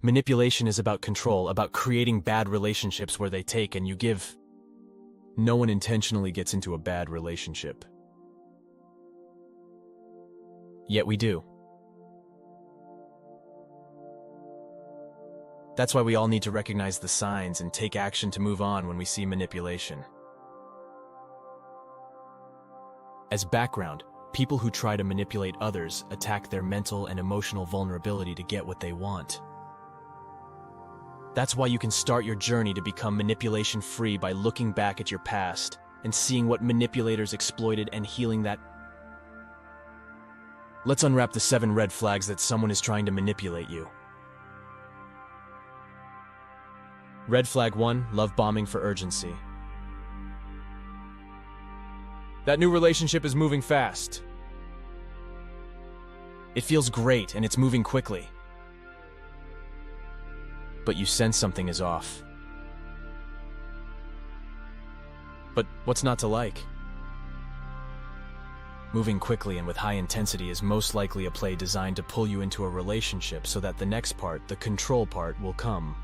Manipulation is about control, about creating bad relationships where they take and you give. No one intentionally gets into a bad relationship. Yet we do. That's why we all need to recognize the signs and take action to move on when we see manipulation. As background, people who try to manipulate others attack their mental and emotional vulnerability to get what they want. That's why you can start your journey to become manipulation-free by looking back at your past and seeing what manipulators exploited and healing that. Let's unwrap the 7 red flags that someone is trying to manipulate you. Red flag 1, love bombing for urgency. That new relationship is moving fast. It feels great and it's moving quickly. But you sense something is off. But what's not to like? Moving quickly and with high intensity is most likely a play designed to pull you into a relationship so that the next part, the control part, will come.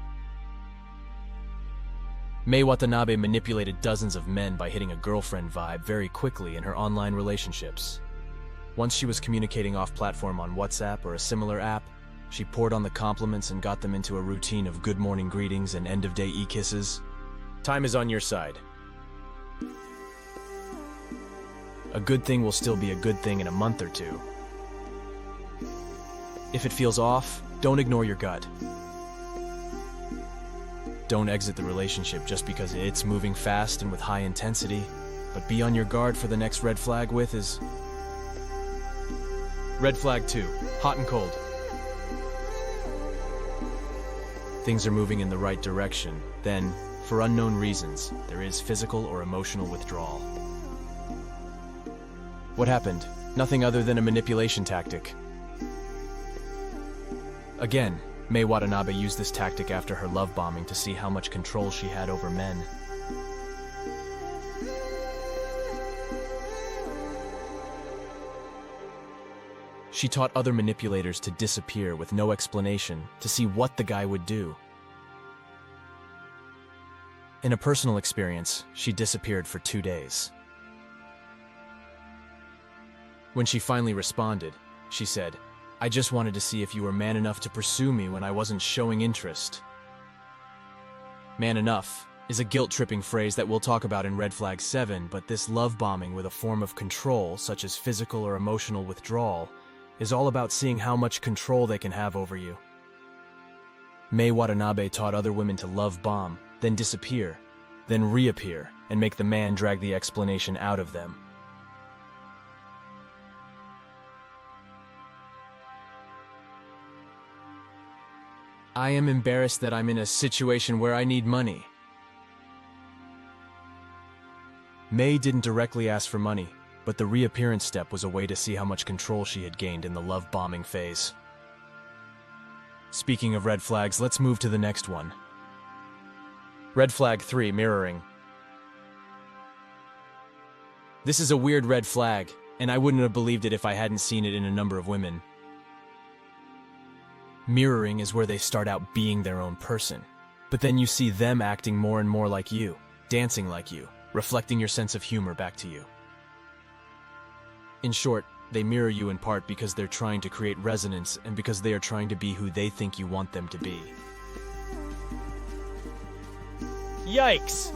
Mei Watanabe manipulated dozens of men by hitting a girlfriend vibe very quickly in her online relationships. Once she was communicating off-platform on WhatsApp or a similar app, she poured on the compliments and got them into a routine of good morning greetings and end-of-day e-kisses. Time is on your side. A good thing will still be a good thing in a month or two. If it feels off, don't ignore your gut. Don't exit the relationship just because it's moving fast and with high intensity, but be on your guard for the next red flag is Red flag 2, hot and cold. Things are moving in the right direction, then, for unknown reasons, there is physical or emotional withdrawal. What happened? Nothing other than a manipulation tactic. Again, Mei Watanabe used this tactic after her love bombing to see how much control she had over men. She taught other manipulators to disappear with no explanation to see what the guy would do. In a personal experience, she disappeared for 2 days. When she finally responded, she said, "I just wanted to see if you were man enough to pursue me when I wasn't showing interest." Man enough is a guilt-tripping phrase that we'll talk about in Red Flag 7, but this love bombing with a form of control, such as physical or emotional withdrawal, is all about seeing how much control they can have over you. Mei Watanabe taught other women to love bomb, then disappear, then reappear, and make the man drag the explanation out of them. I am embarrassed that I'm in a situation where I need money. Mei didn't directly ask for money, but the reappearance step was a way to see how much control she had gained in the love bombing phase. Speaking of red flags, let's move to the next one. Red flag 3, mirroring. This is a weird red flag, and I wouldn't have believed it if I hadn't seen it in a number of women. Mirroring is where they start out being their own person, but then you see them acting more and more like you, dancing like you, reflecting your sense of humor back to you. In short, they mirror you in part because they're trying to create resonance and because they are trying to be who they think you want them to be. Yikes!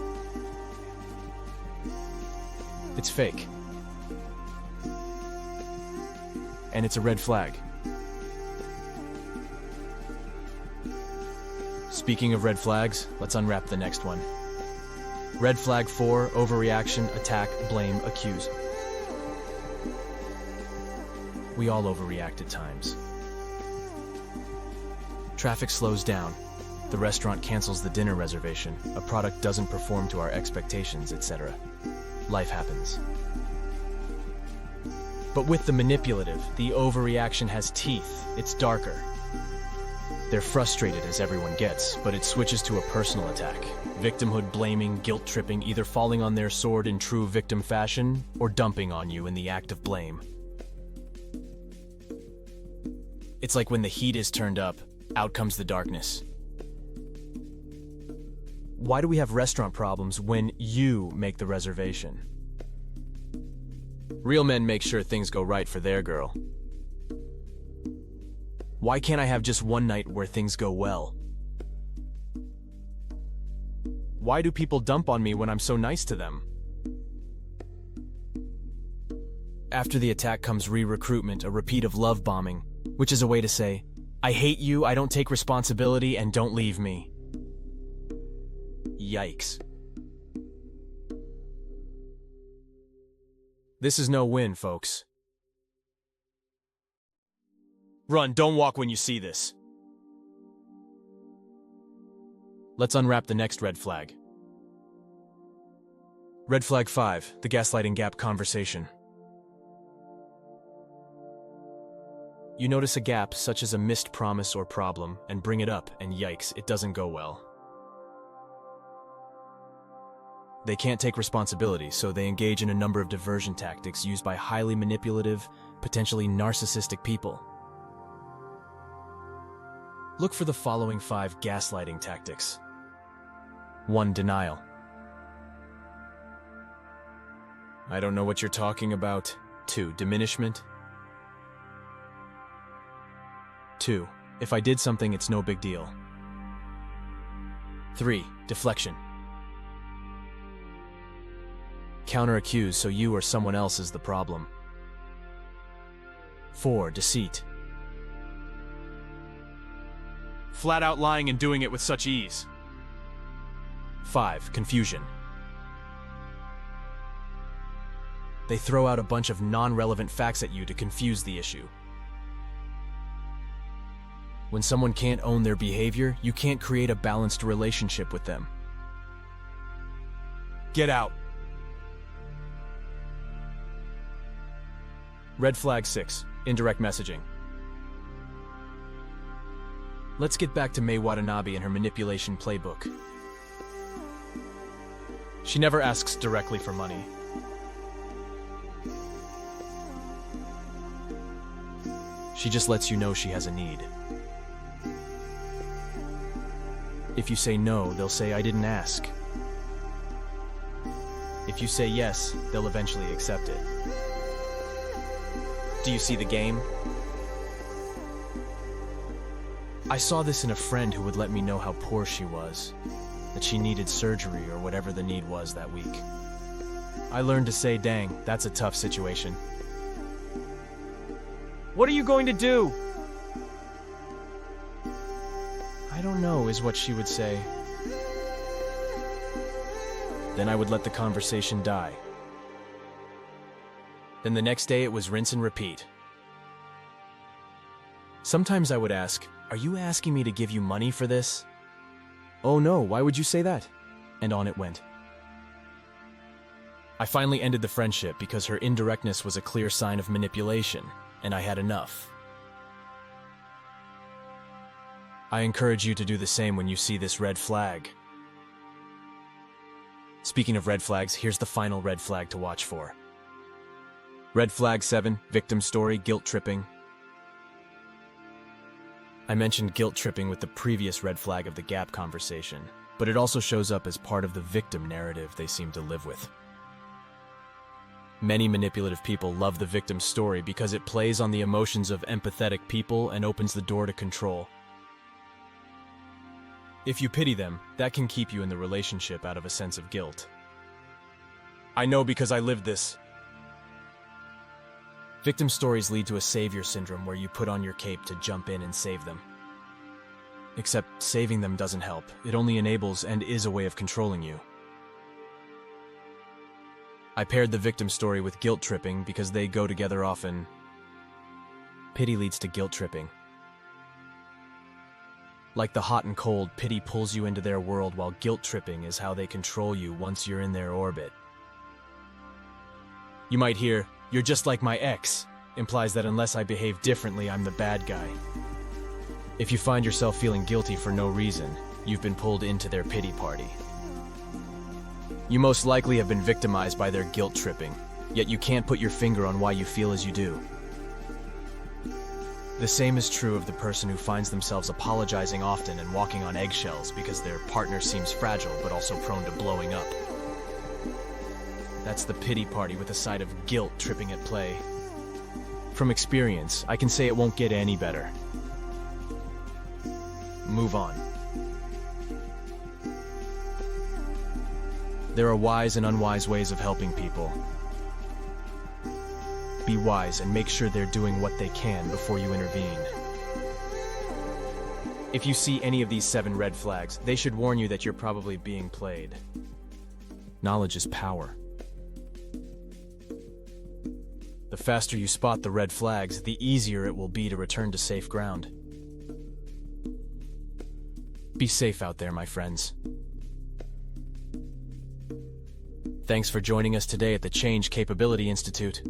It's fake. And it's a red flag. Speaking of red flags, let's unwrap the next one. Red flag 4, overreaction, attack, blame, accuse. We all overreact at times. Traffic slows down. The restaurant cancels the dinner reservation. A product doesn't perform to our expectations, etc. Life happens. But with the manipulative, the overreaction has teeth. It's darker. They're frustrated as everyone gets, but it switches to a personal attack. Victimhood blaming, guilt-tripping, either falling on their sword in true victim fashion or dumping on you in the act of blame. It's like when the heat is turned up, Out comes the darkness. Why do we have restaurant problems when you make the reservation? Real men make sure things go right for their girl. Why can't I have just one night where things go well? Why do people dump on me when I'm so nice to them? After the attack comes re-recruitment, a repeat of love bombing, which is a way to say, I hate you, I don't take responsibility, and don't leave me. Yikes. This is no win, folks. Run, don't walk when you see this. Let's unwrap the next red flag. Red flag 5, the gaslighting gap conversation. You notice a gap, such as a missed promise or problem, and bring it up, and yikes, it doesn't go well. They can't take responsibility, so they engage in a number of diversion tactics used by highly manipulative, potentially narcissistic people. Look for the following 5 gaslighting tactics. 1. Denial. I don't know what you're talking about. 2. Diminishment. 2. If I did something, it's no big deal. 3. Deflection. Counter-accuse so you or someone else is the problem. 4. Deceit. Flat out lying and doing it with such ease. 5. Confusion. They throw out a bunch of non-relevant facts at you to confuse the issue. When someone can't own their behavior, you can't create a balanced relationship with them. Get out. Red flag 6, indirect messaging. Let's get back to Mei Watanabe and her manipulation playbook. She never asks directly for money. She just lets you know she has a need. If you say no, they'll say, I didn't ask. If you say yes, they'll eventually accept it. Do you see the game? I saw this in a friend who would let me know how poor she was, that she needed surgery or whatever the need was that week. I learned to say, dang, that's a tough situation. What are you going to do? I don't know, is what she would say. Then I would let the conversation die. Then the next day it was rinse and repeat. Sometimes I would ask, are you asking me to give you money for this? Oh no, why would you say that? And on it went. I finally ended the friendship because her indirectness was a clear sign of manipulation, and I had enough. I encourage you to do the same when you see this red flag. Speaking of red flags, here's the final red flag to watch for. Red flag 7, victim story, guilt tripping. I mentioned guilt tripping with the previous red flag of the gap conversation, but it also shows up as part of the victim narrative they seem to live with. Many manipulative people love the victim story because it plays on the emotions of empathetic people and opens the door to control. If you pity them, that can keep you in the relationship out of a sense of guilt. I know because I lived this. Victim stories lead to a savior syndrome where you put on your cape to jump in and save them. Except saving them doesn't help. It only enables and is a way of controlling you. I paired the victim story with guilt tripping because they go together often. Pity leads to guilt tripping. Like the hot and cold, pity pulls you into their world while guilt tripping is how they control you once you're in their orbit. You might hear, "You're just like my ex," implies that unless I behave differently, I'm the bad guy. If you find yourself feeling guilty for no reason, you've been pulled into their pity party. You most likely have been victimized by their guilt tripping, yet you can't put your finger on why you feel as you do. The same is true of the person who finds themselves apologizing often and walking on eggshells because their partner seems fragile but also prone to blowing up. That's the pity party with a side of guilt tripping at play. From experience, I can say it won't get any better. Move on. There are wise and unwise ways of helping people. Be wise and make sure they're doing what they can before you intervene. If you see any of these 7 red flags, they should warn you that you're probably being played. Knowledge is power. The faster you spot the red flags, the easier it will be to return to safe ground. Be safe out there, my friends. Thanks for joining us today at the Change Capability Institute.